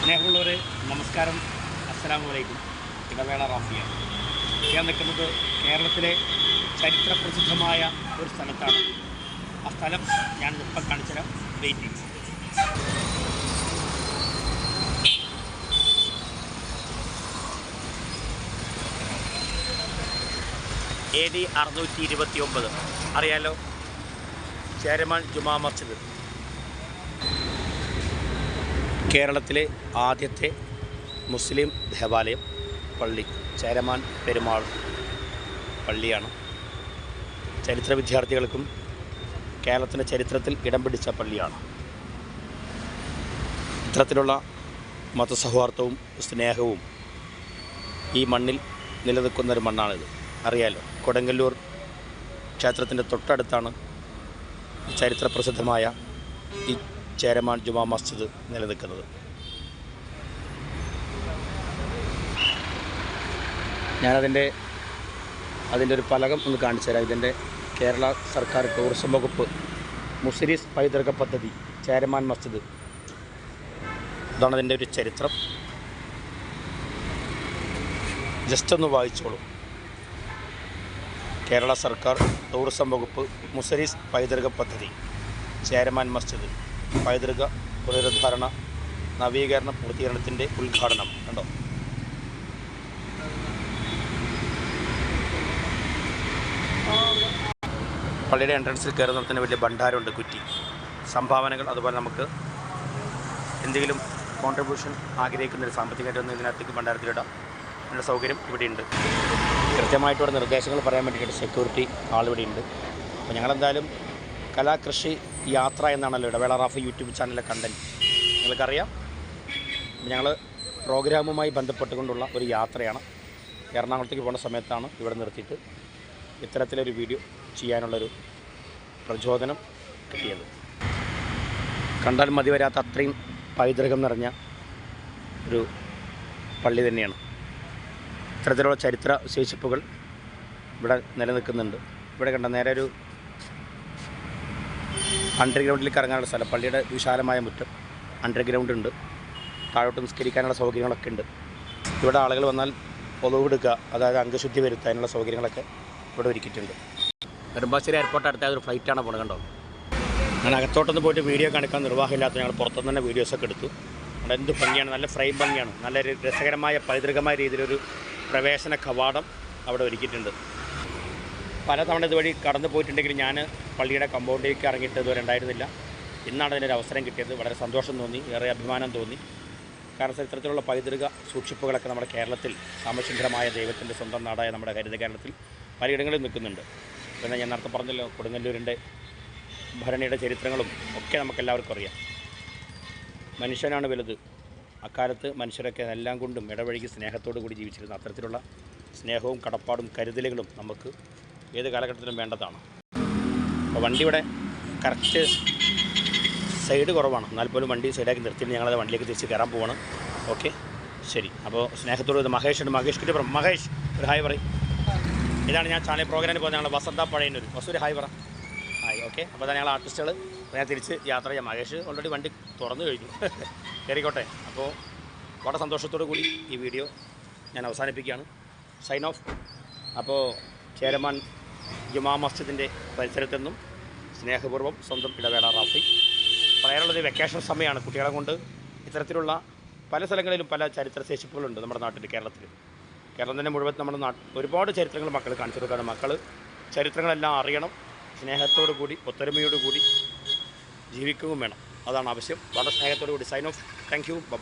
സ്നേഹമുള്ളവരെ നമസ്കാരം, അസ്സലാമു അലൈക്കും. ഇടവേള റാഫിയാണ്. ഞാൻ നിൽക്കുന്നത് കേരളത്തിലെ ചരിത്രപ്രസിദ്ധമായ ഒരു സ്ഥലത്താണ്. ആ സ്ഥലം ഞാൻ ഇപ്പം കാണിച്ചുതരാം. വെയിറ്റിംഗ്. AD 629 അറിയാലോ, ചേരമാൻ ജുമാ മസ്ജിദ്. കേരളത്തിലെ ആദ്യത്തെ മുസ്ലിം ദേവാലയം പള്ളി ചേരമാൻ പെരുമാൾ പള്ളിയാണ്. ചരിത്ര വിദ്യാർത്ഥികൾക്കും കേരളത്തിൻ്റെ ചരിത്രത്തിൽ ഇടം പിടിച്ച പള്ളിയാണ്. ഇത്തരത്തിലുള്ള മതസൗഹാർദ്ദവും സ്നേഹവും ഈ മണ്ണിൽ നിലനിൽക്കുന്നൊരു മണ്ണാണിത്. അറിയാലോ, കൊടുങ്ങല്ലൂർ ക്ഷേത്രത്തിൻ്റെ തൊട്ടടുത്താണ് ചരിത്ര പ്രസിദ്ധമായ ഈ ചേരമാൻ ജുമാ മസ്ജിദ് നിലനിൽക്കുന്നത്. ഞാനതിൻ്റെ ഒരു ഫലകം ഒന്ന് കാണിച്ചു തരാം. ഇതിൻ്റെ കേരള സർക്കാർ ടൂറിസം വകുപ്പ് മുസിരീസ് പൈതൃക പദ്ധതി ചേരമാൻ മസ്ജിദ്. ഇതാണ് അതിൻ്റെ ഒരു ചരിത്രം. ജസ്റ്റ് ഒന്ന് വായിച്ചോളൂ. കേരള സർക്കാർ ടൂറിസം വകുപ്പ് മുസിരീസ് പൈതൃക പദ്ധതി ചേരമാൻ മസ്ജിദ് പൈതൃക പുനരുദ്ധാരണ നവീകരണ പൂർത്തീകരണത്തിൻ്റെ ഉദ്ഘാടനം. കണ്ടോ? പള്ളിയുടെ എൻട്രൻസിൽ കയറുന്നതിന് വലിയ ഭണ്ഡാരമുണ്ട്, കുറ്റി, സംഭാവനകൾ. അതുപോലെ നമുക്ക് എന്തെങ്കിലും കോൺട്രിബ്യൂഷൻ ആഗ്രഹിക്കുന്നൊരു സാമ്പത്തികമായിട്ടൊന്നും ഇതിനകത്തേക്ക് ഭണ്ഡാരത്തിലിടാം. അതിൻ്റെ സൗകര്യം ഇവിടെയുണ്ട്. കൃത്യമായിട്ടിവിടെ നിർദ്ദേശങ്ങൾ പറയാൻ വേണ്ടിയിട്ട് സെക്യൂരിറ്റി ആളിവിടെയുണ്ട്. അപ്പോൾ ഞങ്ങളെന്തായാലും കലാകൃഷി യാത്ര എന്നാണല്ലോ ഇടവേള റാഫി യൂട്യൂബ് ചാനലിലെ കണ്ടൻറ്റ്, നിങ്ങൾക്കറിയാം. ഞങ്ങൾ പ്രോഗ്രാമുമായി ബന്ധപ്പെട്ടുകൊണ്ടുള്ള ഒരു യാത്രയാണ്. എറണാകുളത്തേക്ക് പോകുന്ന സമയത്താണ് ഇവിടെ നിർത്തിയിട്ട് ഇത്തരത്തിലൊരു വീഡിയോ ചെയ്യാനുള്ളൊരു പ്രചോദനം കിട്ടിയത്. കണ്ടാൽ മതി വരാത്ത അത്രയും പൈതൃകം നിറഞ്ഞ ഒരു പള്ളി തന്നെയാണ്. ഇത്തരത്തിലുള്ള ചരിത്ര ശേഷിപ്പുകൾ ഇവിടെ നിലനിൽക്കുന്നുണ്ട്. ഇവിടെ കണ്ട നേരെ ഒരു അണ്ടർഗ്രൗണ്ടിലേക്ക് ഇറങ്ങാനുള്ള സ്ഥലം, പള്ളിയുടെ വിശാലമായ മുറ്റം, അണ്ടർഗ്രൗണ്ട് ഉണ്ട്, താഴോട്ട് നിസ്കരിക്കാനുള്ള സൗകര്യങ്ങളൊക്കെ ഉണ്ട്. ഇവിടെ ആളുകൾ വന്നാൽ പൊതുവെടുക്കുക, അതായത് അംഗശുദ്ധി വരുത്താനുള്ള സൗകര്യങ്ങളൊക്കെ ഇവിടെ ഒരുക്കിയിട്ടുണ്ട്. നെടുമ്പാശ്ശേരി എയർപോർട്ട് അടുത്ത ഒരു ഫ്ലൈറ്റാണ് പോണത്. കണ്ടോ? ഞാൻ അകത്തോട്ടൊന്ന് പോയിട്ട് വീഡിയോ കാണിക്കാൻ നിർവാഹമില്ലാത്ത ഞങ്ങൾ പുറത്തുനിന്ന് തന്നെ വീഡിയോസൊക്കെ എടുത്തു. അവിടെ എന്ത് ഭംഗിയാണ്, നല്ല ഫ്രെയിം ഭംഗിയാണ്. നല്ല രസകരമായ പൈതൃകമായ രീതിയിലൊരു പ്രവേശന കവാടം അവിടെ ഒരുക്കിയിട്ടുണ്ട്. പലതവണ ഇതുവഴി കടന്നു പോയിട്ടുണ്ടെങ്കിലും ഞാൻ പള്ളിയുടെ കമ്പൗണ്ടിലേക്ക് ഇറങ്ങിയിട്ട് ഇതുവരെ ഉണ്ടായിരുന്നില്ല. ഇന്നാണ് അതിനൊരു അവസരം കിട്ടിയത്. വളരെ സന്തോഷം തോന്നി, ഏറെ അഭിമാനം തോന്നി. കാരണം ഇത്തരത്തിലുള്ള പൈതൃക സൂക്ഷിപ്പുകളൊക്കെ നമ്മുടെ കേരളത്തിൽ, സാമസുന്ദരമായ ദൈവത്തിൻ്റെ സ്വന്തം നാടായ നമ്മുടെ ഹരിത കേരളത്തിൽ പലയിടങ്ങളിൽ നിൽക്കുന്നുണ്ട്. പിന്നെ ഞാൻ നേരത്തെ പറഞ്ഞല്ലോ, കൊടുങ്ങല്ലൂരിൻ്റെ ഭരണിയുടെ ചരിത്രങ്ങളും ഒക്കെ നമുക്കെല്ലാവർക്കും അറിയാം. മനുഷ്യനാണ് വലുത്. അക്കാലത്ത് മനുഷ്യരൊക്കെ എല്ലാം കൊണ്ടും ഇടവഴിക്ക് സ്നേഹത്തോടു കൂടി ജീവിച്ചിരുന്നു. അത്തരത്തിലുള്ള സ്നേഹവും കടപ്പാടും കരുതലുകളും നമുക്ക് ഏത് കാലഘട്ടത്തിലും വേണ്ടതാണ്. അപ്പോൾ വണ്ടി ഇവിടെ കറക്റ്റ് സൈഡ് കുറവാണ്, എന്നാൽ പോലും വണ്ടി സൈഡാക്കി നിർത്തിയിട്ട് ഞങ്ങളത് വണ്ടിയിലേക്ക് തിരിച്ച് കയറാൻ പോവാണ്. ഓക്കെ, ശരി. അപ്പോൾ സ്നേഹത്തോട് ഇത് മഹേഷ് ഉണ്ട്. മഹേഷ് കിട്ടിയപ്പുറം. മഹേഷ് ഒരു ഹായ് പറയും. ഇതാണ് ഞാൻ ചാനൽ പ്രോഗ്രാമിന് പോകുന്നത്. ഞങ്ങൾ വസന്ത പഴയന്നൂർ. വസൂര് ഹായ് പറ. ഹായ്. ഓക്കെ, അപ്പോൾ അതാണ് ഞങ്ങൾ ആർട്ടിസ്റ്റുകൾ. ഞാൻ തിരിച്ച് യാത്ര ചെയ്യാം. മഹേഷ് ഓൾറെഡി വണ്ടി തുറന്നു കഴിഞ്ഞു, കയറിക്കോട്ടെ. അപ്പോൾ വളരെ സന്തോഷത്തോടു കൂടി ഈ വീഡിയോ ഞാൻ അവസാനിപ്പിക്കുകയാണ്. Sign off. അപ്പോൾ ചേരമാൻ ജുമാ മസ്ജിദിൻ്റെ പരിസരത്തു നിന്നും സ്നേഹപൂർവ്വം സ്വന്തം ഇടവേള റാഫി. പറയാനുള്ളത് വെക്കേഷൻ സമയമാണ്. കുട്ടികളെ കൊണ്ട് ഇത്തരത്തിലുള്ള പല സ്ഥലങ്ങളിലും പല ചരിത്ര ശേഷിപ്പുകളുണ്ട് നമ്മുടെ നാട്ടിൽ. കേരളം തന്നെ മുഴുവൻ നമ്മുടെ ഒരുപാട് ചരിത്രങ്ങൾ മക്കൾ കാണിച്ചു കൊടുക്കുകയാണ്. മക്കൾ ചരിത്രങ്ങളെല്ലാം അറിയണം. സ്നേഹത്തോടു കൂടി, ഒത്തൊരുമയോടു കൂടി ജീവിക്കുകയും വേണം. അതാണ് ആവശ്യം. വളരെ സ്നേഹത്തോടു കൂടി sign off. Thank you. By.